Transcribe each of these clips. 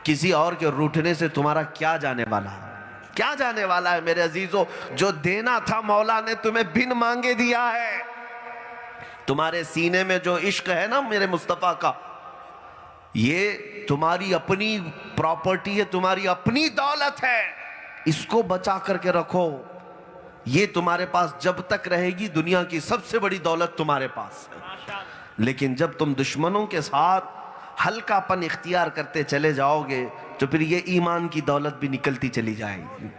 किसी और के रूठने से तुम्हारा क्या जाने वाला है, क्या जाने वाला है मेरे अजीजों। जो देना था मौला ने तुम्हें बिन मांगे दिया है। तुम्हारे सीने में जो इश्क है ना मेरे मुस्तफा का, ये तुम्हारी अपनी प्रॉपर्टी है, तुम्हारी अपनी दौलत है। इसको बचा करके रखो। ये तुम्हारे पास जब तक रहेगी दुनिया की सबसे बड़ी दौलत तुम्हारे पास है। लेकिन जब तुम दुश्मनों के साथ हल्कापन इख्तियार करते चले जाओगे तो फिर ये ईमान की दौलत भी निकलती चली जाएगी।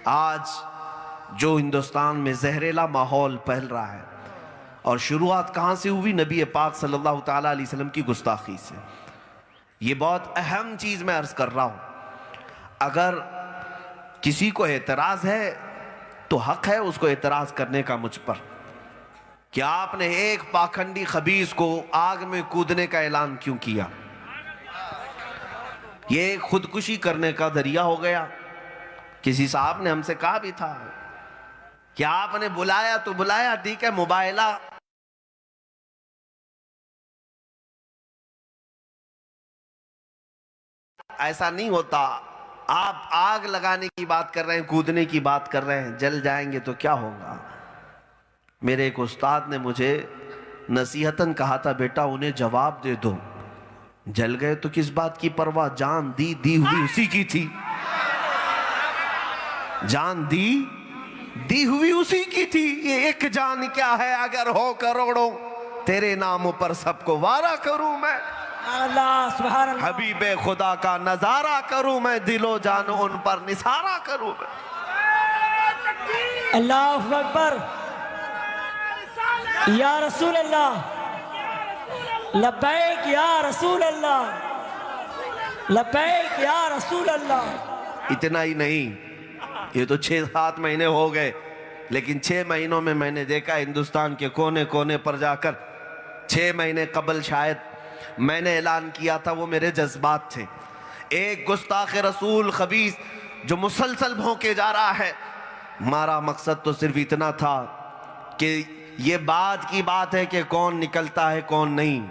आज जो हिंदुस्तान में जहरीला माहौल फैल रहा है, और शुरुआत कहाँ से हुई? नबी पाक सल्लल्लाहु ताला अलैहि वसल्लम की गुस्ताखी से। ये बहुत अहम चीज़ मैं अर्ज़ कर रहा हूँ। अगर किसी को एतराज़ है तो हक है उसको एतराज़ करने का मुझ पर, कि आपने एक पाखंडी खबीस को आग में कूदने का ऐलान क्यों किया? ये खुदकुशी करने का जरिया हो गया। किसी साहब ने हमसे कहा भी था कि आपने बुलाया तो बुलाया, ठीक है, मुबाइला ऐसा नहीं होता। आप आग लगाने की बात कर रहे हैं, कूदने की बात कर रहे हैं, जल जाएंगे तो क्या होगा? मेरे एक उस्ताद ने मुझे नसीहतन कहा था, बेटा उन्हें जवाब दे दो, जल गए तो किस बात की परवाह, जान दी हुई उसी की थी। जान दी हुई उसी की थी। ये एक जान क्या है अगर हो करोड़ों, तेरे नाम पर सबको वारा करूं मैं। अल्लाह सुभान अल्लाह। हबीबे खुदा का नजारा करूं मैं, दिलो जान उन पर निसारा करूं मैं। अल्लाहु अकबर। या रसूल अल्लाह, लब्बैक या रसूल अल्लाह, लब्बैक या रसूल अल्लाह। इतना ही नहीं, ये तो 6-7 महीने हो गए, लेकिन 6 महीनों में मैंने देखा हिंदुस्तान के कोने कोने पर जाकर, 6 महीने कबल शायद मैंने ऐलान किया था, वो मेरे जज्बात थे। एक गुस्ताख रसूल खबीस जो मुसलसल भौंके जा रहा है, हमारा मकसद तो सिर्फ इतना था कि ये बात की बात है कि कौन निकलता है कौन नहीं।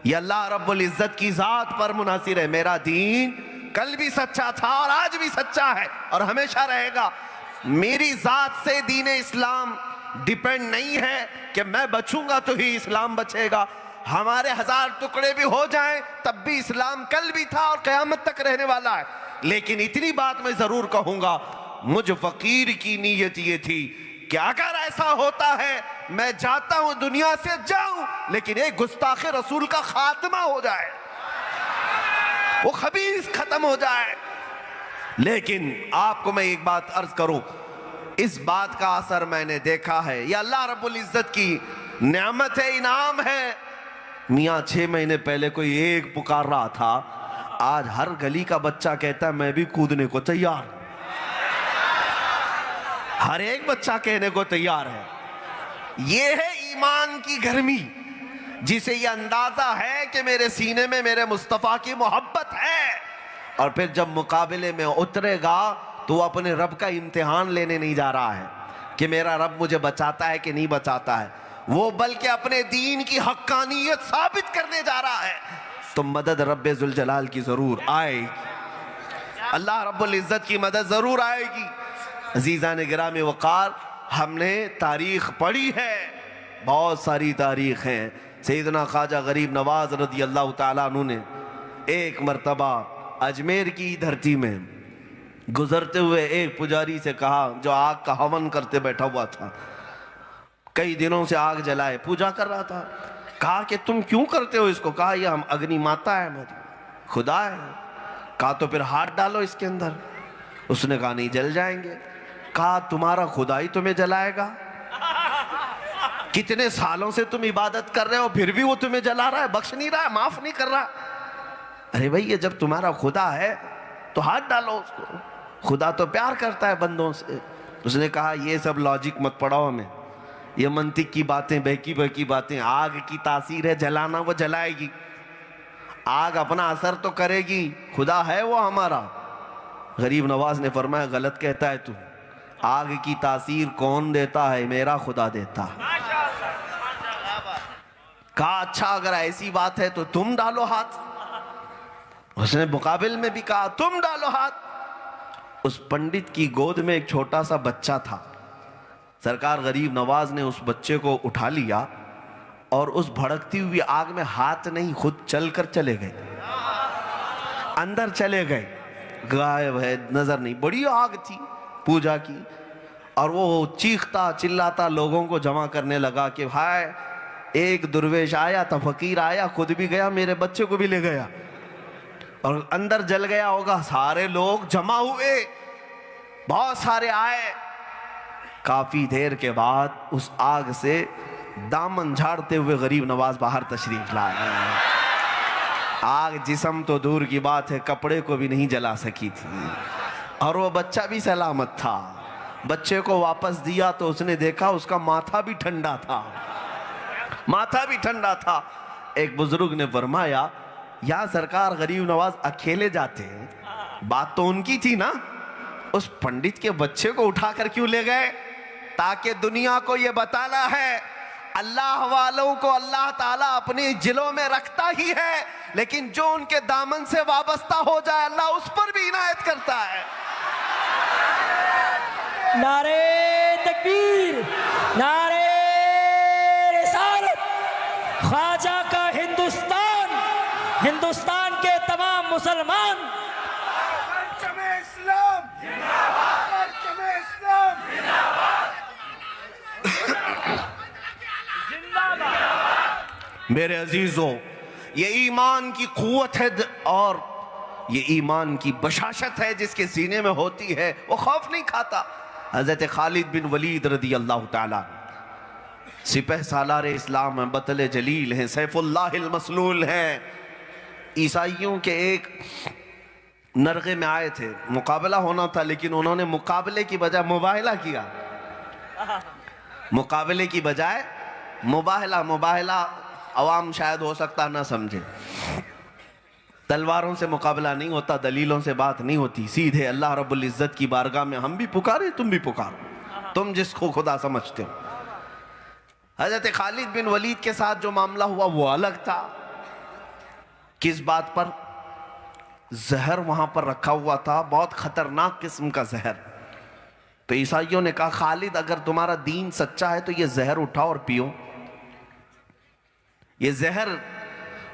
ये अल्लाह रब्बुल इज्जत की जात पर मुनासिर है। मेरा दीन कल भी सच्चा था और आज भी सच्चा है और हमेशा रहेगा। मेरी जात से दीन इस्लाम डिपेंड नहीं है कि मैं बचूंगा तो ही इस्लाम बचेगा। हमारे 1000 टुकड़े भी हो जाएं तब भी इस्लाम कल भी था और क़यामत तक रहने वाला है। लेकिन इतनी बात मैं जरूर कहूंगा, मुझ फकीर की नीयत ये थी कि अगर ऐसा होता है मैं जाता हूं दुनिया से जाऊं, लेकिन एक गुस्ताख रसूल का खात्मा हो जाए, वो खबीस खत्म हो जाए। लेकिन आपको मैं एक बात अर्ज करूं, इस बात का असर मैंने देखा है। यह अल्लाह रब्बुल इज्जत की नेमत है, इनाम है। मियाँ 6 महीने पहले कोई एक पुकार रहा था, आज हर गली का बच्चा कहता है मैं भी कूदने को तैयार। हर एक बच्चा कहने को तैयार है। ये है ईमान की गर्मी, जिसे ये अंदाजा है कि मेरे सीने में मेरे मुस्तफ़ा की मोहब्बत है। और फिर जब मुकाबले में उतरेगा तो वो अपने रब का इम्तिहान लेने नहीं जा रहा है कि मेरा रब मुझे बचाता है कि नहीं बचाता है, वो बल्कि अपने दीन की हक्कानियत साबित करने जा रहा है। तो मदद रब्बे जुल जलाल की जरूर आएगी, अल्लाह रब्बुल इज्जत की मदद जरूर आएगी। अजीज़ान गिरामी वक़ार, हमने तारीख़ पढ़ी है, बहुत सारी तारीख़ हैं। सैयदना ख्वाजा गरीब नवाज रज़ी अल्लाह ताला अन्हु ने एक मरतबा अजमेर की धरती में गुजरते हुए एक पुजारी से कहा, जो आग का हवन करते बैठा हुआ था, कई दिनों से आग जलाए पूजा कर रहा था, कहा कि तुम क्यों करते हो इसको? कहा यह हम अग्नि माता है, मेरी खुदा है। कहा तो फिर हाथ डालो इसके अंदर। उसने कहा नहीं, जल जाएंगे। कहा तुम्हारा खुदा ही तुम्हें जलाएगा? कितने सालों से तुम इबादत कर रहे हो फिर भी वो तुम्हें जला रहा है, बख्श नहीं रहा है, माफ नहीं कर रहा। अरे भाई, ये जब तुम्हारा खुदा है तो हाथ डालो उसको, खुदा तो प्यार करता है बंदों से। उसने कहा ये सब लॉजिक मत पढ़ाओ हमें, ये मंतिक की बातें, बहकी बहकी बातें। आग की तासीर है, जलाना वो जलाएगी, आग अपना असर तो करेगी, खुदा है वो हमारा। गरीब नवाज ने फरमाया गलत कहता है तू, आग की तासीर कौन देता है? मेरा खुदा देता है। कहा अच्छा, अगर ऐसी बात है तो तुम डालो हाथ। उसने मुकाबिल में भी कहा तुम डालो हाथ। उस पंडित की गोद में एक छोटा सा बच्चा था। सरकार गरीब नवाज ने उस बच्चे को उठा लिया और उस भड़कती हुई आग में हाथ नहीं, खुद चलकर चले गए, अंदर चले गए, गायब है, नजर नहीं। बड़ी आग थी पूजा की, और वो चीखता चिल्लाता लोगों को जमा करने लगा कि भाई एक दुर्वेश आया था, फकीर आया, खुद भी गया, मेरे बच्चे को भी ले गया और अंदर जल गया होगा। सारे लोग जमा हुए, बहुत सारे आए। काफी देर के बाद उस आग से दामन झाड़ते हुए गरीब नवाज बाहर तशरीफ लाए। आग जिस्म तो दूर की बात है, कपड़े को भी नहीं जला सकी थी, और वो बच्चा भी सलामत था। बच्चे को वापस दिया तो उसने देखा उसका माथा भी ठंडा था, माथा भी ठंडा था। एक बुजुर्ग ने फरमाया, या सरकार गरीब नवाज अकेले जाते हैं, बात तो उनकी थी ना, उस पंडित के बच्चे को उठाकर क्यों ले गए? ताकि दुनिया को यह बताना है अल्लाह वालों को अल्लाह ताला अपने जिलों में रखता ही है, लेकिन जो उनके दामन से वाबस्ता हो जाए अल्लाह उस पर भी इनायत करता है। नारे तकबीर, नारे रिसालत। ख्वाजा का हिंदुस्तान, हिंदुस्तान के तमाम मुसलमान। इस्लाम जिंदाबाद, इस्लाम जिंदाबाद। मेरे अजीजों, ये ईमान की कुव्वत है और ये ईमान की बशाशत है जिसके सीने में होती है, वो खौफ नहीं खाता। हजरत खालिद बिन वलीद रदी अल्लाह ताला सिपह सालार इस्लाम हैं, बतले जलील हैं, सैफुल्लाहिल मसलूल हैं। ईसाइयों के एक नरगे में आए थे, मुकाबला होना था, लेकिन उन्होंने मुकाबले की बजाय मुबाहला किया। मुकाबले की बजाय मुबाहला, मुबाहला अवाम शायद हो सकता ना समझे। तलवारों से मुकाबला नहीं होता, दलीलों से बात नहीं होती, सीधे अल्लाह रब्बुल इज्जत की बारगाह में हम भी पुकारे, तुम भी पुकारो, तुम जिसको खुदा समझते हो। हजरत खालिद बिन वलीद के साथ जो मामला हुआ वो अलग था। किस बात पर? जहर वहां पर रखा हुआ था, बहुत खतरनाक किस्म का जहर। तो ईसाइयों ने कहा, खालिद अगर तुम्हारा दीन सच्चा है तो ये जहर उठाओ और पियो। ये जहर,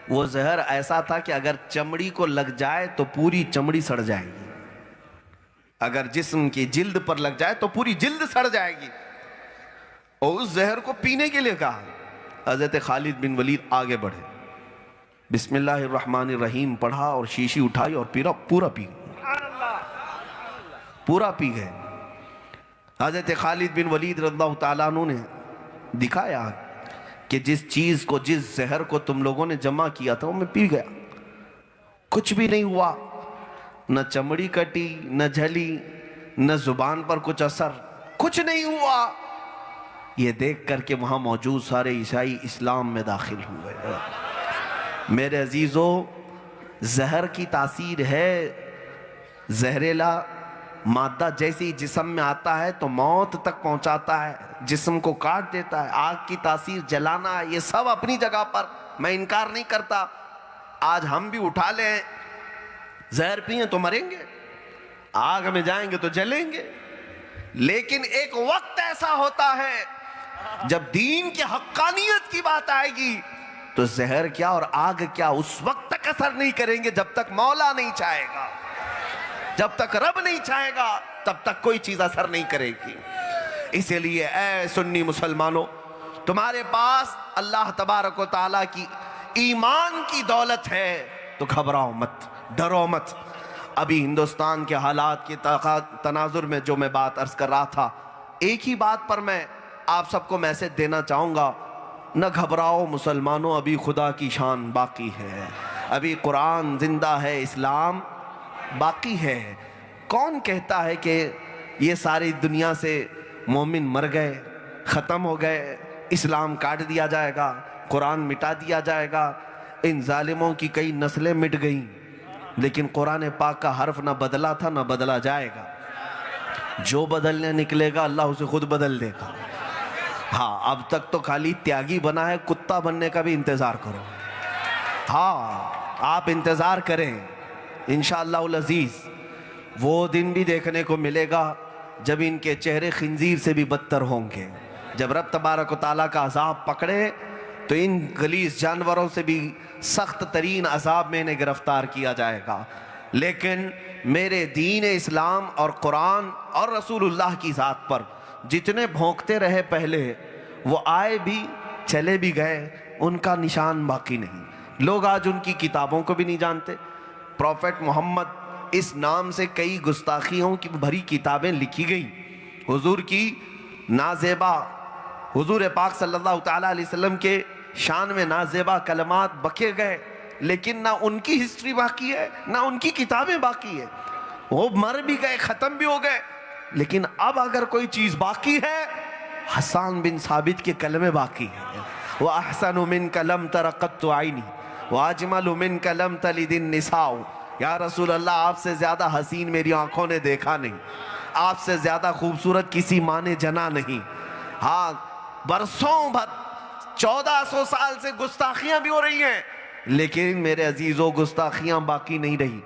वो जहर ऐसा था कि अगर चमड़ी को लग जाए तो पूरी चमड़ी सड़ जाएगी, अगर जिस्म की जिल्द पर लग जाए तो पूरी जिल्द सड़ जाएगी। और उस जहर को पीने के लिए कहा। हजरत खालिद बिन वलीद आगे बढ़े, बिस्मिल्लाहिर्रहमानिर्रहीम पढ़ा और शीशी उठाई और पूरा पी गए। हजरत खालिद बिन वलीद रज़ियल्लाहु ताला अन्हु ने दिखाया कि जिस चीज को, जिस जहर को तुम लोगों ने जमा किया था वो मैं पी गया, कुछ भी नहीं हुआ, न चमड़ी कटी, न झली, न जुबान पर कुछ असर, कुछ नहीं हुआ। ये देख करके वहां मौजूद सारे ईसाई इस्लाम में दाखिल हुए। मेरे अजीजों, जहर की तासीर है, जहरीला मादा जैसे ही जिस्म में आता है तो मौत तक पहुंचाता है, जिस्म को काट देता है। आग की तासीर जलाना, ये सब अपनी जगह पर, मैं इनकार नहीं करता। आज हम भी उठा लें, जहर पिए तो मरेंगे, आग में जाएंगे तो जलेंगे, लेकिन एक वक्त ऐसा होता है जब दीन की हक्कानियत की बात आएगी तो जहर क्या और आग क्या उस वक्त तक असर नहीं करेंगे जब तक मौला नहीं चाहेगा, जब तक रब नहीं चाहेगा तब तक कोई चीज असर नहीं करेगी। इसीलिए ऐ सुन्नी मुसलमानों, तुम्हारे पास अल्लाह तबारक व तआला की ईमान की दौलत है तो घबराओ मत, डरो मत। अभी हिंदुस्तान के हालात के तनाजुर में जो मैं बात अर्ज कर रहा था, एक ही बात पर मैं आप सबको मैसेज देना चाहूँगा, न घबराओ मुसलमानों, अभी खुदा की शान बाकी है, अभी कुरान जिंदा है, इस्लाम बाकी है। कौन कहता है कि ये सारी दुनिया से मोमिन मर गए, ख़त्म हो गए, इस्लाम काट दिया जाएगा, कुरान मिटा दिया जाएगा? इन जालिमों की कई नस्लें मिट गईं, लेकिन कुरान पाक का हर्फ ना बदला था ना बदला जाएगा। जो बदलने निकलेगा अल्लाह उसे खुद बदल देगा। हाँ, अब तक तो खाली त्यागी बना है, कुत्ता बनने का भी इंतजार करो। हाँ, आप इंतजार करें, इंशाअल्लाह अज़ीज़ वो दिन भी देखने को मिलेगा जब इनके चेहरे खिंजीर से भी बदतर होंगे। जब रब तबारक व तआला का अज़ाब पकड़े तो इन गलीज़ जानवरों से भी सख्त तरीन अज़ाब में इन्हें गिरफ्तार किया जाएगा। लेकिन मेरे दीन इस्लाम और कुरान और रसूलुल्लाह की ज़ात पर जितने भौंकते रहे पहले, वो आए भी चले भी गए, उनका निशान बाकी नहीं। लोग आज उनकी किताबों को भी नहीं जानते। प्रॉफेट मोहम्मद इस नाम से कई गुस्ताखियों की भरी किताबें लिखी गई। हुजूर की नाजेबा, हुजूर पाक सल्लल्लाहु तआला अलैहि वसल्लम के शान में नाजेबा कलमात बके गए, लेकिन ना उनकी हिस्ट्री बाकी है ना उनकी किताबें बाकी है। वो मर भी गए, ख़त्म भी हो गए। लेकिन अब अगर कोई चीज़ बाकी है, हसन बिन साबित के कलमे बाकी है। वह अहसनु मिन कलम तरक़त्तु आइनी व अजमलु मिन कलम तलिदिन निसाउ। या रसूल अल्लाह, आपसे ज़्यादा हसीन मेरी आंखों ने देखा नहीं, आपसे ज़्यादा खूबसूरत किसी माँ ने जना नहीं। हाँ, बरसों भर 1400 साल से गुस्ताखियाँ भी हो रही हैं, लेकिन मेरे अजीज़ों गुस्ताखियाँ बाकी नहीं रही।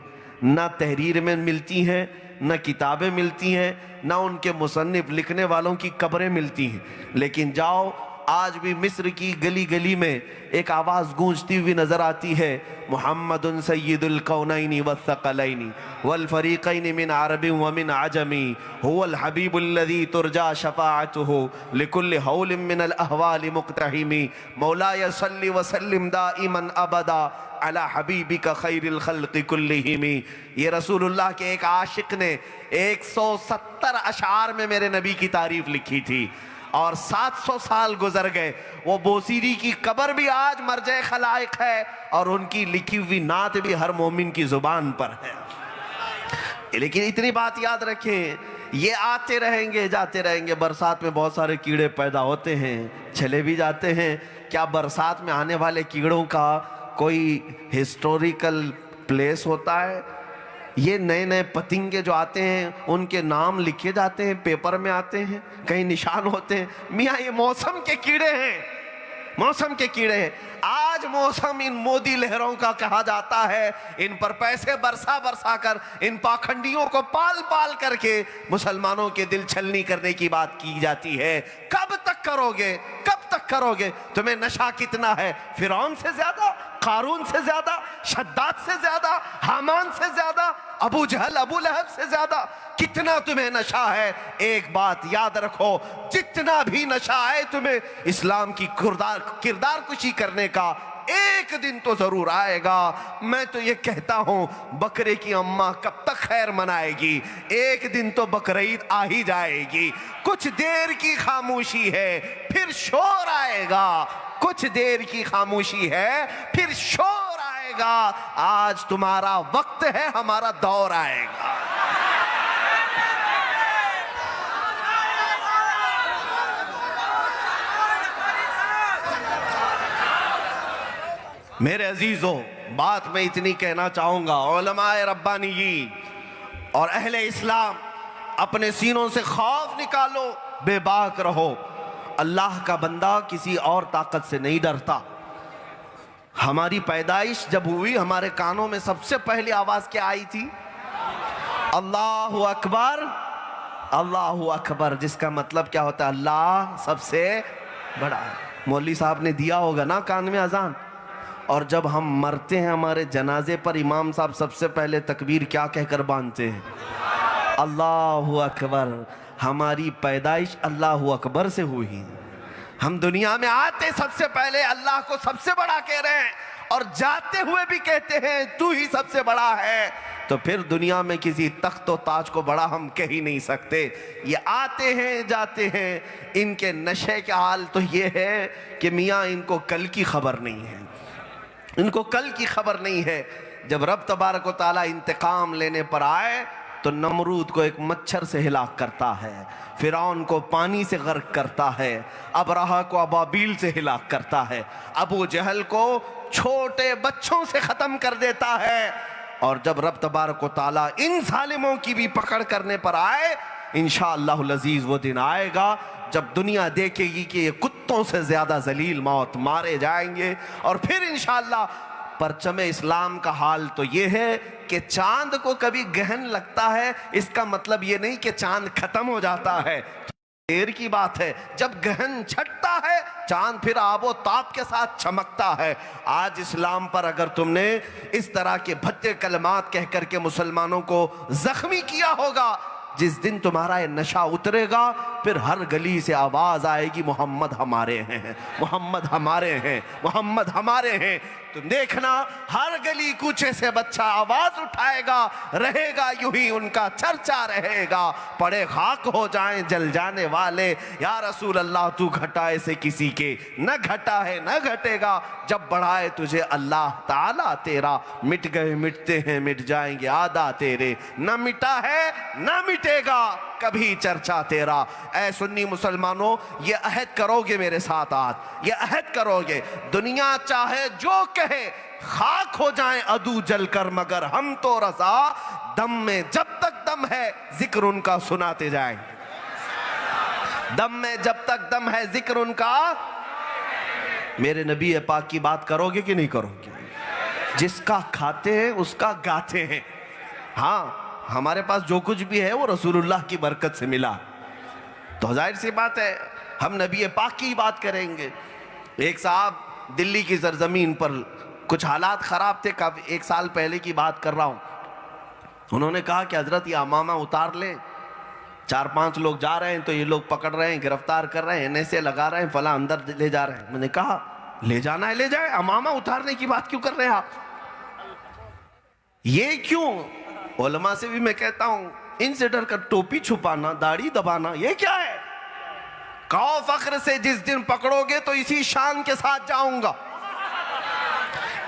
ना तहरीर में मिलती हैं, ना किताबें मिलती हैं, ना उनके मुसन्निफ लिखने वालों की कब्रें मिलती हैं। लेकिन जाओ, आज भी मिस्र की गली गली में एक आवाज़ गूंजती हुई नज़र आती है, मुहम्मदुन सय्यिदुल कौनैनि वस्सक़लैनि वल फ़रीक़ैनि मिन अरबिन व मिन अजमी हुवल हबीबुल्लज़ी तुरजा शफ़ाअतुहु लिकुल्लि हौलिन मिनल अहवालि मुक़्तहिमी मौलाया सल्लि व सल्लिम दाइमन अबदा अला हबीबिका खैरिल खल्क़ि कुल्लिहिमी। ये रसूलुल्लाह के एक आशिक ने 170 अशार में मेरे नबी की तारीफ लिखी थी, और 700 साल गुजर गए। वो बोसीरी की कब्र भी आज मरजे खलाइक है, और उनकी लिखी हुई नात भी हर मोमिन की जुबान पर है। लेकिन इतनी बात याद रखें, ये आते रहेंगे जाते रहेंगे। बरसात में बहुत सारे कीड़े पैदा होते हैं, चले भी जाते हैं। क्या बरसात में आने वाले कीड़ों का कोई हिस्टोरिकल प्लेस होता है? ये नए नए पतंगे जो आते हैं, उनके नाम लिखे जाते हैं, पेपर में आते हैं, कहीं निशान होते हैं। मियाँ, ये मौसम के कीड़े हैं, मौसम के कीड़े हैं। आज मौसम इन मोदी लहरों का कहा जाता है। इन पर पैसे बरसा बरसा कर, इन पाखंडियों को पाल पाल करके मुसलमानों के दिल छलनी करने की बात की जाती है। कब तक करोगे, कब तक करोगे? तुम्हें नशा कितना है? फिरौन से ज्यादा, कारून से ज्यादा, शद्दाद से ज्यादा, हामान से ज्यादा, अबू जहल अबू लहब से ज्यादा, कितना तुम्हें नशा है? एक बात याद रखो, जितना भी नशा है तुम्हें इस्लाम की किरदार कुशी करने का, एक दिन तो जरूर आएगा। मैं तो ये कहता हूं, बकरे की अम्मा कब तक खैर मनाएगी? एक दिन तो बकरीद आ ही जाएगी। कुछ देर की खामोशी है, फिर शोर आएगा। कुछ देर की खामोशी है, फिर शोर आएगा। आज तुम्हारा वक्त है, हमारा दौर आएगा। मेरे अजीजों, बात मैं इतनी कहना चाहूंगा, उलमाए रब्बानी और अहले इस्लाम, अपने सीनों से खौफ निकालो, बेबाक रहो। अल्लाह का बंदा किसी और ताकत से नहीं डरता। हमारी पैदाइश जब हुई, हमारे कानों में सबसे पहली आवाज क्या आई थी? अल्लाहु अकबर, अल्लाहु अकबर, जिसका मतलब क्या होता है? अल्लाह सबसे बड़ा है। मौलवी साहब ने दिया होगा ना कान में अजान। और जब हम मरते हैं, हमारे जनाजे पर इमाम साहब सबसे पहले तकबीर क्या कहकर बांधते हैं? अल्लाहु अकबर। हमारी पैदाइश अल्लाहु अकबर से हुई। हम दुनिया में आते सबसे पहले अल्लाह को सबसे बड़ा कह रहे हैं, और जाते हुए भी कहते हैं तू ही सबसे बड़ा है। तो फिर दुनिया में किसी तख्त व ताज को बड़ा हम कह ही नहीं सकते। ये आते हैं जाते हैं, इनके नशे का हाल तो ये है कि मियाँ इनको कल की खबर नहीं है, इनको कल की खबर नहीं है। जब रब तबारक व तआला इंतकाम लेने पर आए तो नमरूद को एक मच्छर से हिलाक करता है, फिरौन को पानी से गर्क करता है, अबरहा को अबाबील से हिलाक करता है, अबू जहल को छोटे बच्चों से ख़त्म कर देता है। और जब रब तबारक व तआला इन जालिमों की भी पकड़ करने पर आए, इंशाअल्लाह अज़ीज़ वो दिन आएगा जब दुनिया देखेगी कि ये कुत्तों से ज़्यादा जलील मौत मारे जाएंगे। और फिर इंशाअल्लाह परचम इस्लाम का हाल तो ये है कि चांद को कभी गहन लगता है, इसका मतलब ये नहीं कि चांद खत्म हो जाता है। देर की बात है, जब गहन छटता है चांद फिर आबो ताप के साथ चमकता है। आज इस्लाम पर अगर तुमने इस तरह के भद्दे कलमात कह करके मुसलमानों को जख्मी किया होगा, जिस दिन तुम्हारा ये नशा उतरेगा फिर हर गली से आवाज आएगी मोहम्मद हमारे हैं, मोहम्मद हमारे हैं, मोहम्मद हमारे हैं। तुम देखना हर गली कूचे से बच्चा आवाज उठाएगा, रहेगा यूं ही उनका चर्चा रहेगा। पड़े खाक हो जाएं जल जाने वाले, या रसूल अल्लाह तू घटाए से किसी के न घटा है न घटेगा। जब बढ़ाए तुझे अल्लाह ताला तेरा, मिट गए मिटते हैं मिट जाएंगे आदा तेरे, न मिटा है न मिटेगा कभी चर्चा तेरा। ऐ सुन्नी मुसलमानों, ये अहद करोगे मेरे साथ, आज ये अहद करोगे, दुनिया चाहे जो कहे खाक हो जाएं अदू जलकर, मगर हम तो रज़ा दम में जब तक दम है जिक्र उनका सुनाते जाएं। दम में जब तक दम है जिक्र उनका। मेरे नबी पाक की बात करोगे कि नहीं करोगे? जिसका खाते हैं उसका गाते हैं। हाँ, हमारे पास जो कुछ भी है वो रसूलुल्लाह की बरकत से मिला, तो जाहिर सी बात है हम नबी पाक की बात करेंगे। एक साहब दिल्ली की सरजमीन पर कुछ हालात ख़राब थे, काफ़ी 1 साल पहले की बात कर रहा हूँ। उन्होंने कहा कि हजरत ये अमामा उतार लें, 4-5 लोग जा रहे हैं तो ये लोग पकड़ रहे हैं, गिरफ्तार कर रहे हैं, NSA लगा रहे हैं, फला अंदर ले जा रहे हैं। मैंने कहा ले जाना है ले जाए, अमामा उतारने की बात क्यों कर रहे हैं आप? ये क्यों? उलमा से भी मैं कहता हूं, इनसे डर कर टोपी छुपाना, दाढ़ी दबाना, ये क्या है? कहो फख्र से जिस दिन पकड़ोगे तो इसी शान के साथ जाऊंगा,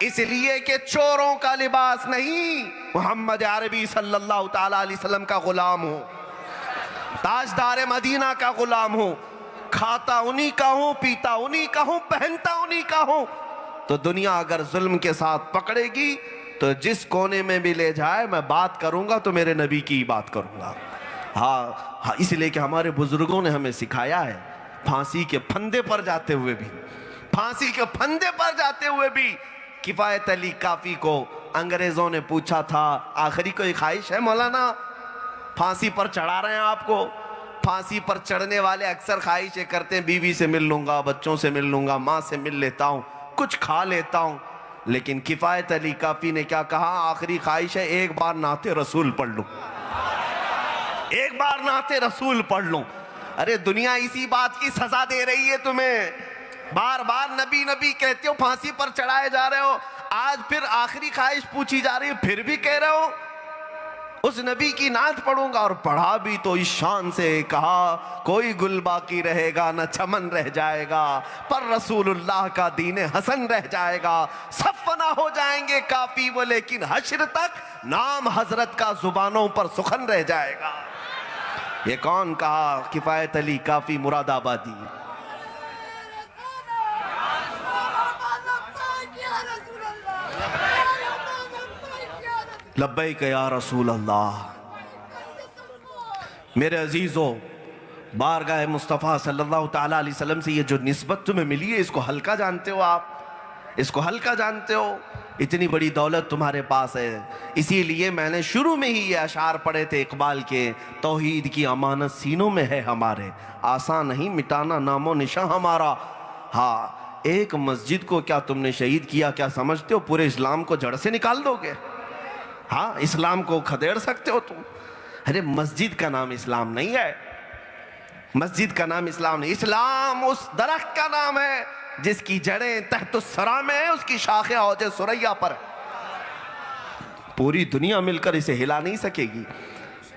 इसलिए कि चोरों का लिबास नहीं, मोहम्मद अरबी सल्लल्लाहु ताला अलैहि वसल्लम का गुलाम हूं, ताजदार मदीना का गुलाम हूं, खाता उन्हीं का हूं, पीता उन्हीं का हूं, पहनता उन्हीं का हूं। तो दुनिया अगर जुल्म के साथ पकड़ेगी तो जिस कोने में भी ले जाए मैं बात करूंगा तो मेरे नबी की ही बात करूंगा। हाँ, इसलिए कि हमारे बुजुर्गों ने हमें सिखाया है, फांसी के फंदे पर जाते हुए भी, फांसी के फंदे पर जाते हुए भी किफायत अली काफी को अंग्रेजों ने पूछा था, आखिरी कोई ख्वाहिश है मौलाना? फांसी पर चढ़ा रहे हैं आपको। फांसी पर चढ़ने वाले अक्सर ख्वाहिशें करते हैं, बीवी से मिल लूंगा, बच्चों से मिल लूंगा, माँ से मिल लेता हूँ, कुछ खा लेता हूँ। लेकिन किफायत अली काफी ने क्या कहा? आखिरी ख्वाहिश है एक बार नाते रसूल पढ़ लूं, एक बार नाते रसूल पढ़ लूं। अरे दुनिया इसी बात की सजा दे रही है तुम्हें, बार बार नबी नबी कहते हो, फांसी पर चढ़ाए जा रहे हो, आज फिर आखिरी ख्वाहिश पूछी जा रही है, फिर भी कह रहे हो उस नबी की नात पढ़ूंगा। और पढ़ा भी तो इस शान से, कहा कोई गुल बाकी रहेगा न चमन रह जाएगा, पर रसूलुल्लाह का दीने हसन रह जाएगा। सब फना हो जाएंगे काफी वो, लेकिन हश्र तक नाम हजरत का जुबानों पर सुखन रह जाएगा। ये कौन कहा? किफायत अली काफी मुरादाबादी। लब्बैक या रसूल अल्लाह। मेरे अजीजों, बारगाह मुस्तफ़ा सल्लल्लाहु ताला अलैहि वसल्लम से ये जो निस्बत तुम्हें मिली है, इसको हल्का जानते हो आप? इसको हल्का जानते हो? इतनी बड़ी दौलत तुम्हारे पास है। इसीलिए मैंने शुरू में ही ये अशार पढ़े थे इकबाल के, तौहीद की अमानत सीनों में है हमारे, आसान नहीं मिटाना नामो निशा हमारा। हाँ, एक मस्जिद को क्या तुमने शहीद किया, क्या समझते हो पूरे इस्लाम को जड़ से निकाल दोगे? हाँ, इस्लाम को खदेड़ सकते हो तुम? अरे मस्जिद का नाम इस्लाम नहीं है, मस्जिद का नाम इस्लाम नहीं। इस्लाम उस दरख्त का नाम है जिसकी जड़ें तहतुस्सरा में है, उसकी शाखें औजे सुरैया पर। पूरी दुनिया मिलकर इसे हिला नहीं सकेगी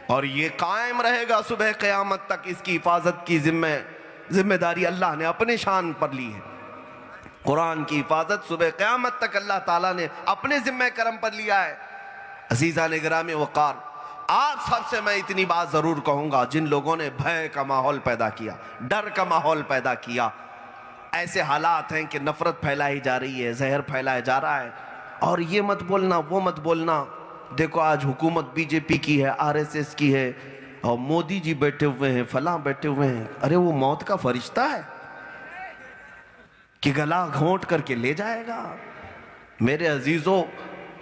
और ये कायम रहेगा सुबह क़यामत तक। इसकी हिफाजत की जिम्मेदारी अल्लाह ने अपने शान पर ली है। कुरान की हिफाजत सुबह क़यामत तक अल्लाह ताला ने अपने जिम्मे करम पर लिया है। अज़ीज़ान गिरामी वक़ार, आप सबसे मैं इतनी बात ज़रूर कहूँगा, जिन लोगों ने भय का माहौल पैदा किया, डर का माहौल पैदा किया, ऐसे हालात हैं कि नफ़रत फैलाई जा रही है, जहर फैलाया जा रहा है, और ये मत बोलना वो मत बोलना। देखो आज हुकूमत बीजेपी की है, RSS की है, और मोदी जी बैठे हुए हैं, फलां बैठे हुए हैं। अरे वो मौत का फरिश्ता है कि गला घोंट करके ले जाएगा? मेरे अजीजों,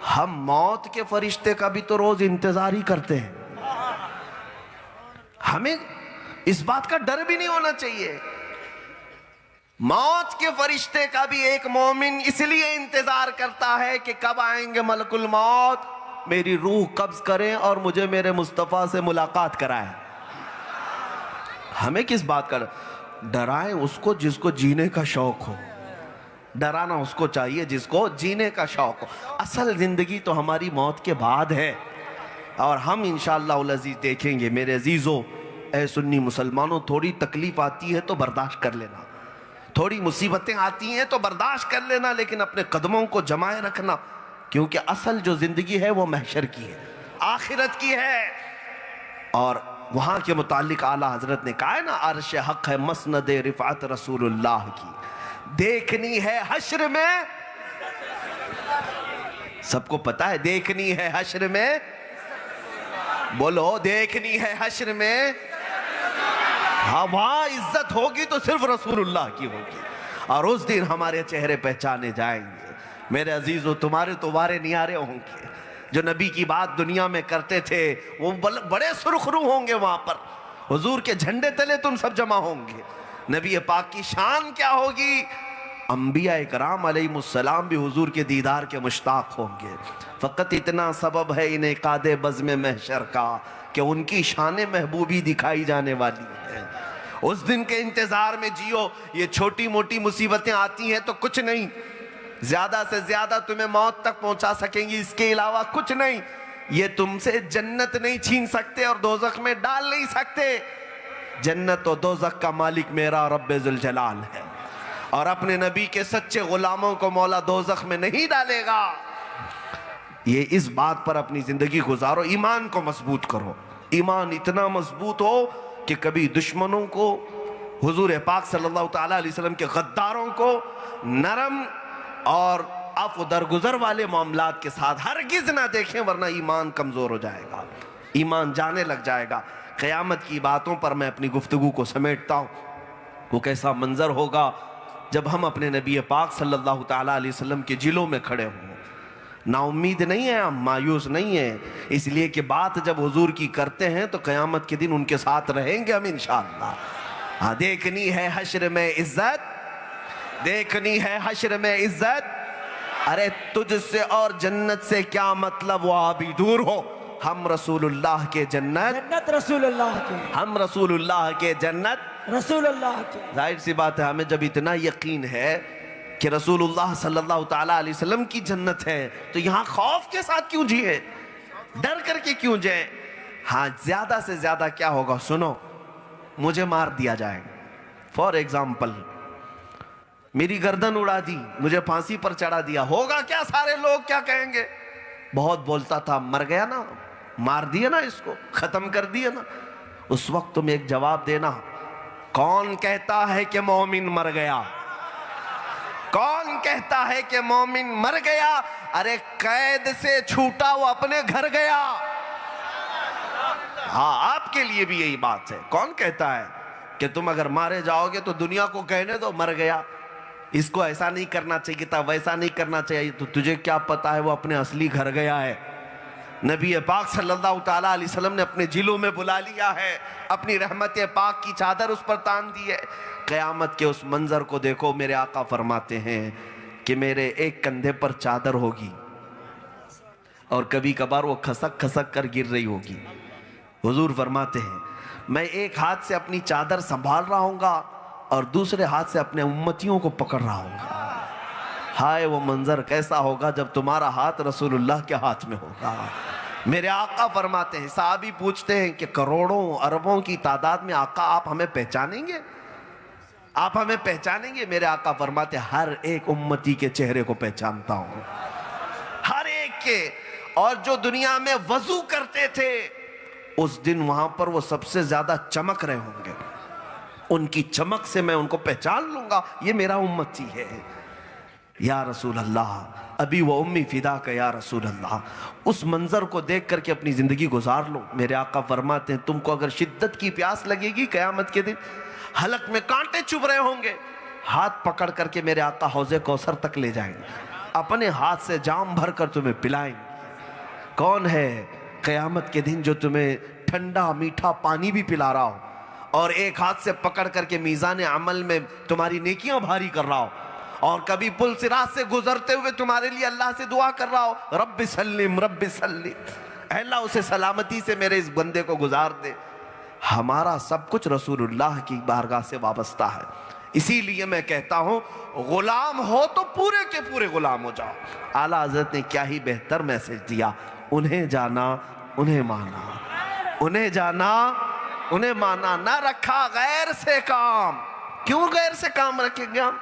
हम मौत के फरिश्ते का भी तो रोज इंतजार ही करते हैं। हमें इस बात का डर भी नहीं होना चाहिए। मौत के फरिश्ते का भी एक मोमिन इसलिए इंतजार करता है कि कब आएंगे मलकुल मौत, मेरी रूह कब्ज करें और मुझे मेरे मुस्तफा से मुलाकात कराएं। हमें किस बात का डराएं? उसको जिसको जीने का शौक हो। डराना उसको चाहिए जिसको जीने का शौक हो। असल जिंदगी तो हमारी मौत के बाद है और हम इंशाअल्लाह उल अजीज देखेंगे। मेरे अजीजों, ऐ सुन्नी मुसलमानों, थोड़ी तकलीफ आती है तो बर्दाश्त कर लेना, थोड़ी मुसीबतें आती हैं तो बर्दाश्त कर लेना, लेकिन अपने कदमों को जमाए रखना, क्योंकि असल जो जिंदगी है वो महशर की है, आखिरत की है। और वहां के मुतालिक आला हजरत ने कहा है ना, अर्श हक है मसनद रिफात रसूलुल्लाह की, देखनी है हश्र में। सबको पता है देखनी है हश्र में, बोलो देखनी है हश्र में। हाँ, वहां इज्जत होगी तो सिर्फ रसूलुल्लाह की होगी और उस दिन हमारे चेहरे पहचाने जाएंगे। मेरे अजीजों, तुम्हारे तो वारे नियारे होंगे। जो नबी की बात दुनिया में करते थे वो बड़े सुरखरू होंगे। वहां पर हुजूर के झंडे तले तुम सब जमा होंगे। नबी पाक की शान क्या होगी? अंबिया इकराम अलैहिमुस्सलाम भी हुजूर के दीदार के मुश्ताक होंगे। फ़कत इतना सबब है इन्हें कादे बज़्म महशर का कि उनकी शान महबूबी दिखाई जाने वाली है। उस दिन के इंतजार में जियो। ये छोटी मोटी मुसीबतें आती हैं तो कुछ नहीं, ज्यादा से ज्यादा तुम्हें मौत तक पहुंचा सकेंगी, इसके अलावा कुछ नहीं। ये तुमसे जन्नत नहीं छीन सकते और दोज़ख में डाल नहीं सकते। जन्नत और दोज़ख का मालिक मेरा रब्बे ज़ुल जलाल है और अपने नबी के सच्चे गुलामों को मौला दोज़ख में नहीं डालेगा। ये इस बात पर अपनी जिंदगी गुजारो, ईमान को मजबूत करो। ईमान इतना मजबूत हो कि कभी दुश्मनों को, हुजूर पाक सल्लल्लाहु तआला अलैहि वसल्लम के गद्दारों को नरम और अफ़्व दरगुजर वाले मामलात के साथ हरगिज ना देखें, वरना ईमान कमज़ोर हो जाएगा, ईमान जाने लग जाएगा। क़यामत की बातों पर मैं अपनी गुफ्तगू को समेटता हूँ। वो कैसा मंजर होगा जब हम अपने नबी पाक सल्लल्लाहु तआला अलैहि वसल्लम के जिलों में खड़े हों। नाउम्मीद नहीं है, हम मायूस नहीं है, इसलिए कि बात जब हुजूर की करते हैं तो क़यामत के दिन उनके साथ रहेंगे हम इंशाअल्लाह। हाँ, देखनी है हश्र में इज्जत, देखनी है हश्र में इज्जत। अरे तुझसे और जन्नत से क्या मतलब, वो अभी दूर हो। हम रसूलुल्लाह के जन्नत, जन्नत रसूलुल्लाह की, हम रसूलुल्लाह के जन्नत रसूलुल्लाह की। जाहिर सी बात है, हमें जब इतना यकीन है कि रसूलुल्लाह सल्लल्लाहु तआला अलैहि वसल्लम की जन्नत है तो यहाँ खौफ के साथ क्यों जिए, डर करके क्यों जाए? हाँ, ज्यादा से ज्यादा क्या होगा सुनो, मुझे मार दिया जाएगा। फॉर एग्जाम्पल, मेरी गर्दन उड़ा दी, मुझे फांसी पर चढ़ा दिया, होगा क्या? सारे लोग क्या कहेंगे? बहुत बोलता था, मर गया ना, मार दिया ना, इसको खत्म कर दिया ना। उस वक्त तुम एक जवाब देना, कौन कहता है कि मोमिन मर गया? कौन कहता है कि मोमिन मर गया? अरे कैद से छूटा वो अपने घर गया। हाँ, आपके लिए भी यही बात है। कौन कहता है कि तुम अगर मारे जाओगे तो दुनिया को कहने दो मर गया, इसको ऐसा नहीं करना चाहिए था, वैसा नहीं करना चाहिए, तो तुझे क्या पता है वो अपने असली घर गया है। नबी पाक सल्लल्लाहु तआला अलैहि वसल्लम ने अपने जिलों में बुला लिया है, अपनी रहमत पाक की चादर उस पर तान दी है। क़यामत के उस मंजर को देखो, मेरे आका फरमाते हैं कि मेरे एक कंधे पर चादर होगी और कभी कभार वो खसक खसक कर गिर रही होगी। हुजूर फरमाते हैं, मैं एक हाथ से अपनी चादर संभाल रहा हूँगा और दूसरे हाथ से अपने उम्मतियों को पकड़ रहा हूँगा। हाय वो मंजर कैसा होगा जब तुम्हारा हाथ रसूलुल्लाह के हाथ में होगा। मेरे आका फरमाते हैं, साहबी पूछते हैं कि करोड़ों अरबों की तादाद में आका आप हमें पहचानेंगे, आप हमें पहचानेंगे? मेरे आका फरमाते, हर एक उम्मती के चेहरे को पहचानता हूँ, हर एक के। और जो दुनिया में वजू करते थे उस दिन वहां पर वो सबसे ज्यादा चमक रहे होंगे, उनकी चमक से मैं उनको पहचान लूंगा, ये मेरा उम्मती है। या रसूल अल्लाह, अभी वो उम्मी फिदा का या रसूल अल्लाह। उस मंजर को देख करके अपनी जिंदगी गुजार लो। मेरे आका फरमाते हैं, तुमको अगर शिद्दत की प्यास लगेगी क़यामत के दिन, हलक में कांटे चुभ रहे होंगे, हाथ पकड़ करके मेरे आका हौज़े कौसर तक ले जाएंगे। अपने हाथ से जाम भर कर तुम्हें पिलाएंगे। कौन है क़यामत के दिन जो तुम्हें ठंडा मीठा पानी भी पिला रहा हो और एक हाथ से पकड़ करके मीज़ान अमल में तुम्हारी नेकियां भारी कर रहा हो, और कभी पुल सिरात से गुजरते हुए तुम्हारे लिए अल्लाह से दुआ कर रहा हो, रब्बि सल्लिम रब्बि सल्लिम, अल्लाह उसे सलामती से मेरे इस बंदे को गुजार दे। हमारा सब कुछ रसूलुल्लाह की बारगाह से वाबस्ता है। इसीलिए मैं कहता हूं, गुलाम हो तो पूरे के पूरे गुलाम हो जाओ। आला हज़रत ने क्या ही बेहतर मैसेज दिया, उन्हें जाना उन्हें माना, उन्हें जाना उन्हें माना, ना रखा गैर से काम। क्यों गैर से काम रखेंगे हम?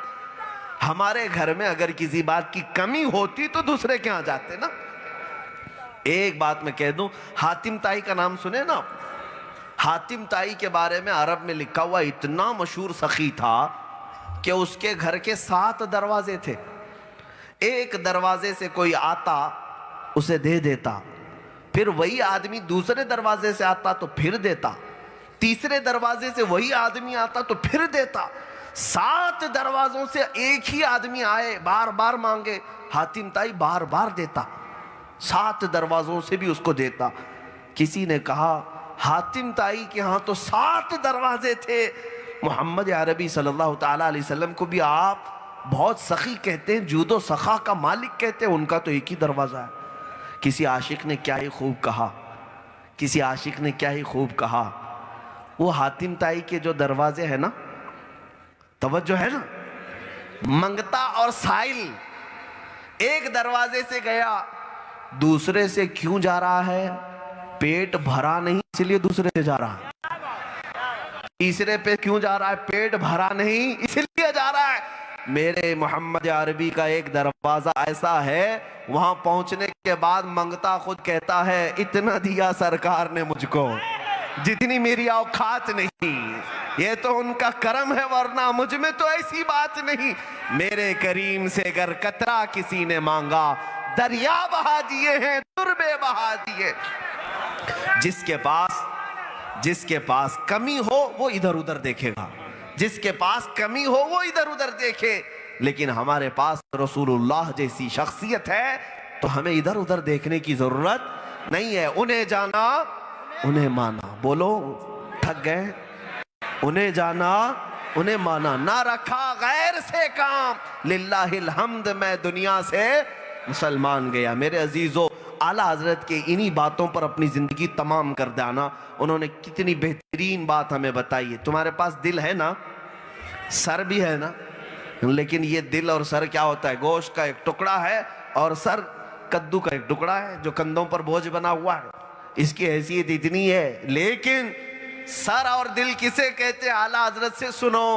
हमारे घर में अगर किसी बात की कमी होती तो दूसरे के यहां जाते ना। एक बात मैं कह दूं, हातिम ताई का नाम सुने ना? हातिम ताई के बारे में अरब में लिखा हुआ इतना मशहूर सखी था कि उसके घर के 7 दरवाजे थे। एक दरवाजे से कोई आता उसे दे देता, फिर वही आदमी दूसरे दरवाजे से आता तो फिर देता, तीसरे दरवाजे से वही आदमी आता तो फिर देता। 7 दरवाजों से एक ही आदमी आए, बार बार मांगे, हातिम ताई बार बार देता, 7 दरवाजों से भी उसको देता। किसी ने कहा, हातिम ताई के यहाँ तो 7 दरवाजे थे, मोहम्मद अरबी सल्लल्लाहु ताला अलैहि वसल्लम को भी आप बहुत सखी कहते हैं, जूदो सखा का मालिक कहते हैं, उनका तो एक ही दरवाजा है। किसी आशिक ने क्या ही खूब कहा, किसी आशिक ने क्या ही खूब कहा, वो हातिम ताई के जो दरवाजे हैं ना, तवज्जो है ना, मंगता और साइल, एक दरवाजे से गया, दूसरे से क्यों जा रहा है? पेट भरा नहीं इसलिए दूसरे से जा रहा है। तीसरे पे क्यों जा रहा है? पेट भरा नहीं इसलिए जा रहा है। मेरे मोहम्मद अरबी का एक दरवाजा ऐसा है, वहां पहुंचने के बाद मंगता खुद कहता है, इतना दिया सरकार ने मुझको जितनी मेरी औकात नहीं, ये तो उनका करम है, वरना मुझ में तो ऐसी बात नहीं। मेरे करीम से अगर कतरा किसी ने मांगा, दरिया बहा दिए हैं, तुरबे बहा दिए। जिसके पास कमी हो वो इधर उधर देखेगा, जिसके पास कमी हो वो इधर उधर देखे, लेकिन हमारे पास रसूलुल्लाह जैसी शख्सियत है तो हमें इधर उधर देखने की जरूरत नहीं है। उन्हें जाना उन्हें माना, बोलो थक गए? उन्हें जाना उन्हें माना, ना रखा गैर से काम, लिल्लाहिल हम्द, मैं दुनिया से मुसलमान गया। मेरे अजीजों, आला हजरत के इन्हीं बातों पर अपनी जिंदगी तमाम कर देना। उन्होंने कितनी बेहतरीन बात हमें बताई है। तुम्हारे पास दिल है ना, सर भी है ना, लेकिन ये दिल और सर क्या होता है? गोश्त का एक टुकड़ा है और सर कद्दू का एक टुकड़ा है जो कंधों पर बोझ बना हुआ है। इसकी हैसियत इतनी है, लेकिन सर और दिल किसे कहते हैं? आला हजरत से सुनो।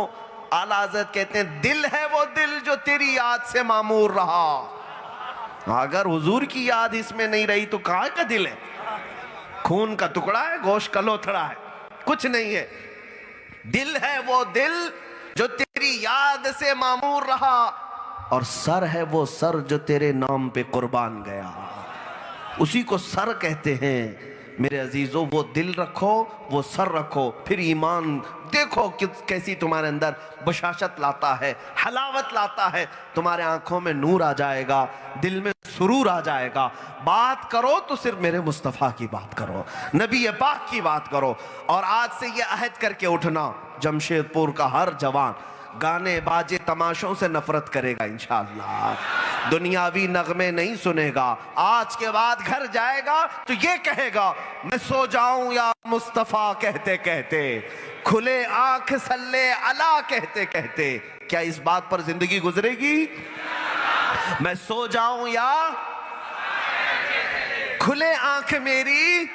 आला हजरत कहते हैं, दिल है वो दिल जो तेरी याद से मामूर रहा। अगर हुजूर की याद इसमें नहीं रही तो कहां का दिल है? खून का टुकड़ा है, गोश्त का लोथड़ा है, कुछ नहीं है। दिल है वो दिल जो तेरी याद से मामूर रहा, और सर है वो सर जो तेरे नाम पे कुर्बान गया, उसी को सर कहते हैं। मेरे अजीजों, वो दिल रखो, वो सर रखो, फिर ईमान देखो कैसी तुम्हारे अंदर बशाशत लाता है, हलावत लाता है। तुम्हारे आंखों में नूर आ जाएगा, दिल में सुरूर आ जाएगा। बात करो तो सिर्फ मेरे मुस्तफ़ा की बात करो, नबी पाक की बात करो। और आज से ये अहद करके उठना, जमशेदपुर का हर जवान गाने बाजे तमाशों से नफरत करेगा इंशाअल्लाह, दुनियावी नगमे नहीं सुनेगा। आज के बाद घर जाएगा तो ये कहेगा, मैं सो जाऊं या मुस्तफा कहते कहते, खुले आंख सल्ले अला कहते कहते। क्या इस बात पर जिंदगी गुजरेगी? मैं सो जाऊं या खुले आंख मेरी,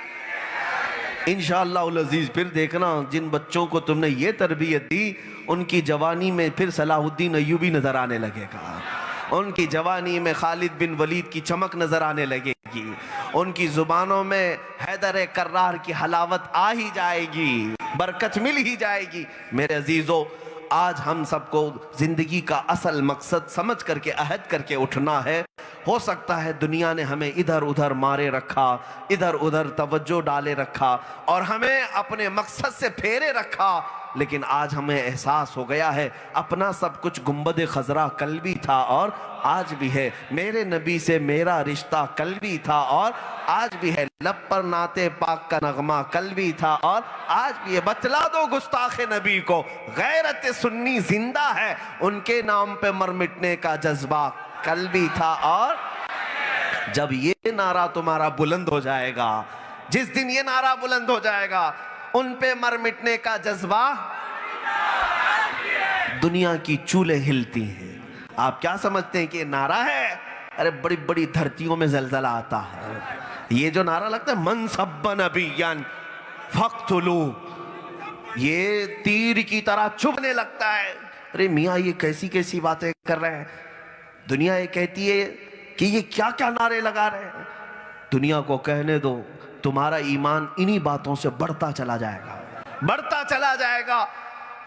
इंशाअल्लाह उल अजीज। फिर देखना, जिन बच्चों को तुमने ये तरबियत दी, उनकी जवानी में फिर सलाहुद्दीन अय्यूबी नजर आने लगेगा, उनकी जवानी में खालिद बिन वलीद की चमक नजर आने लगेगी, उनकी जुबानों में हैदर कर्रार की हलावत आ ही जाएगी, बरकत मिल ही जाएगी। मेरे अजीजों, आज हम सबको जिंदगी का असल मकसद समझ करके अहद करके उठना है। हो सकता है दुनिया ने हमें इधर उधर मारे रखा, इधर उधर तवज्जो डाले रखा और हमें अपने मकसद से फेरे रखा, लेकिन आज हमें एहसास हो गया है अपना सब कुछ गुंबद खजरा कल भी था और आज भी है। मेरे नबी से मेरा रिश्ता कल भी था और आज भी है। लब पर नाते पाक का नगमा कल भी था और आज भी है। बतला दो गुस्ताखे नबी को गैरत सुन्नी जिंदा है, उनके नाम पे मर मिटने का जज्बा कल भी था और जब ये नारा तुम्हारा बुलंद हो जाएगा, जिस दिन ये नारा बुलंद हो जाएगा, उन पे मर मिटने का जज्बा, दुनिया की चूल्हे हिलती हैं। आप क्या समझते हैं कि ये नारा है? अरे बड़ी बड़ी धरतियों में जलजला आता है। ये जो नारा लगता है मन सब्बा नबियन फक्तुलू, ये तीर की तरह चुभने लगता है। अरे मियाँ ये कैसी कैसी बातें कर रहे हैं। दुनिया ये कहती है कि ये क्या क्या नारे लगा रहे हैं। दुनिया को कहने दो, तुम्हारा ईमान इन्हीं बातों से बढ़ता चला जाएगा, बढ़ता चला जाएगा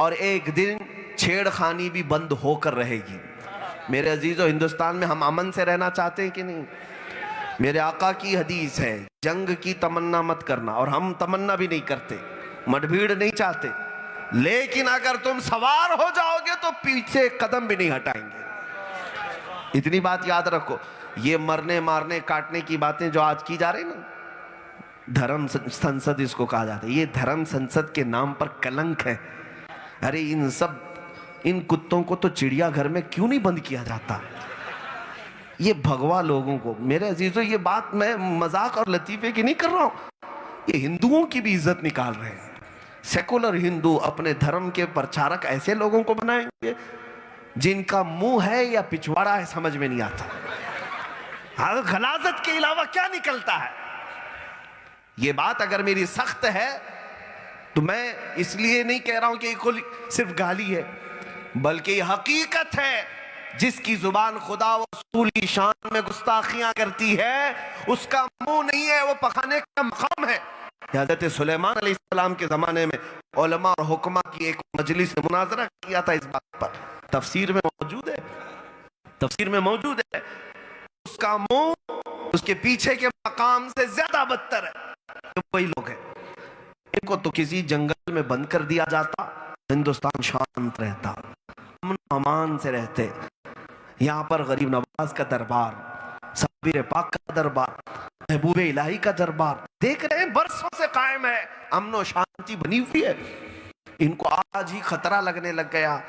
और एक दिन छेड़खानी भी बंद होकर रहेगी। मेरे अजीजों, हिंदुस्तान में हम अमन से रहना चाहते हैं कि नहीं? मेरे आका की हदीस है, जंग की तमन्ना मत करना, और हम तमन्ना भी नहीं करते, मठभीड़ नहीं चाहते, लेकिन अगर तुम सवार हो जाओगे तो पीछे कदम भी नहीं हटाएंगे। इतनी बात याद रखो। ये मरने मारने काटने की बातें जो आज की जा रही ना, धर्म संसद इसको कहा जाता है। ये धर्म संसद के नाम पर कलंक है। अरे इन कुत्तों को तो चिड़ियाघर में क्यों नहीं बंद किया जाता? ये भगवा लोगों को, मेरे अजीजों, ये बात मैं मजाक और लतीफे की नहीं कर रहा हूं, ये हिंदुओं की भी इज्जत निकाल रहे हैं। सेकुलर हिंदू अपने धर्म के प्रचारक ऐसे लोगों को बनाएंगे जिनका मुंह है या पिछवाड़ा है, समझ में नहीं आता। हाँ, गलाजत के अलावा क्या निकलता है? ये बात अगर मेरी सख्त है तो मैं इसलिए नहीं कह रहा हूं कि सिर्फ गाली है, बल्कि ये हकीकत है। जिसकी जुबान खुदा व रसूल की शान में गुस्ताखियां करती है, उसका मुंह नहीं है, वो पखाने का मकाम है। हज़रत सुलेमान अलैहिस्सलाम के जमाने में उलमा और हुक्मा की एक मजलिस में मुनाजरा किया था इस बात पर। तफसीर में मौजूद है, तफसीर में मौजूद है। उसका मुंह उसके पीछे के मकाम से ज्यादा बदतर है। वही लोग हैं, इनको तो किसी जंगल में बंद कर दिया जाता, हिंदुस्तान शांत रहता, अमन अमान से रहते। यहाँ पर गरीब नवाज का दरबार, साबिर पाक का दरबार, महबूब इलाही का दरबार देख रहे हैं, बरसों से कायम है, अमन और शांति बनी हुई है। इनको आज ही खतरा लगने लग गया,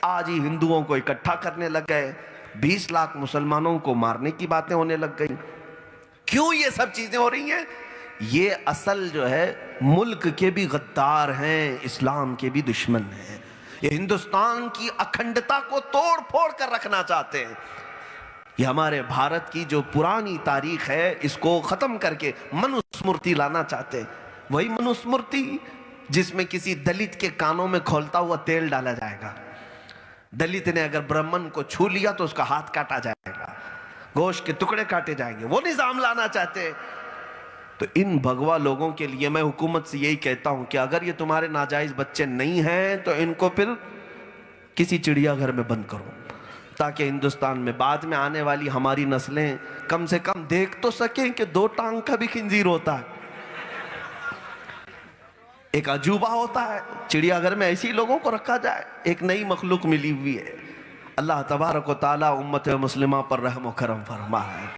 आज ही हिंदुओं को इकट्ठा करने लग गए, 20 लाख मुसलमानों को मारने की बातें होने लग गई। क्यों ये सब चीजें हो रही हैं? ये असल जो है मुल्क के भी गद्दार हैं, इस्लाम के भी दुश्मन हैं। ये हिंदुस्तान की अखंडता को तोड़ फोड़ कर रखना चाहते हैं। ये हमारे भारत की जो पुरानी तारीख है, इसको खत्म करके मनुस्मृति लाना चाहते हैं। वही मनुस्मृति जिसमें किसी दलित के कानों में खौलता हुआ तेल डाला जाएगा। दलित ने अगर ब्राह्मण को छू लिया तो उसका हाथ काटा जाएगा, गोश्त के टुकड़े काटे जाएंगे। वो निजाम लाना चाहते हैं। तो इन भगवा लोगों के लिए मैं हुकूमत से यही कहता हूं कि अगर ये तुम्हारे नाजायज बच्चे नहीं हैं तो इनको फिर किसी चिड़ियाघर में बंद करो, ताकि हिंदुस्तान में बाद में आने वाली हमारी नस्लें कम से कम देख तो सकें कि 2 टांग का भी खिंजीर होता है, एक अजूबा होता है। चिड़ियाघर में ऐसे ही लोगों को रखा जाए, एक नई मखलूक मिली हुई है। अल्लाह तबारक व तआला उम्मत मुस्लिमा पर रहम व करम फरमाए।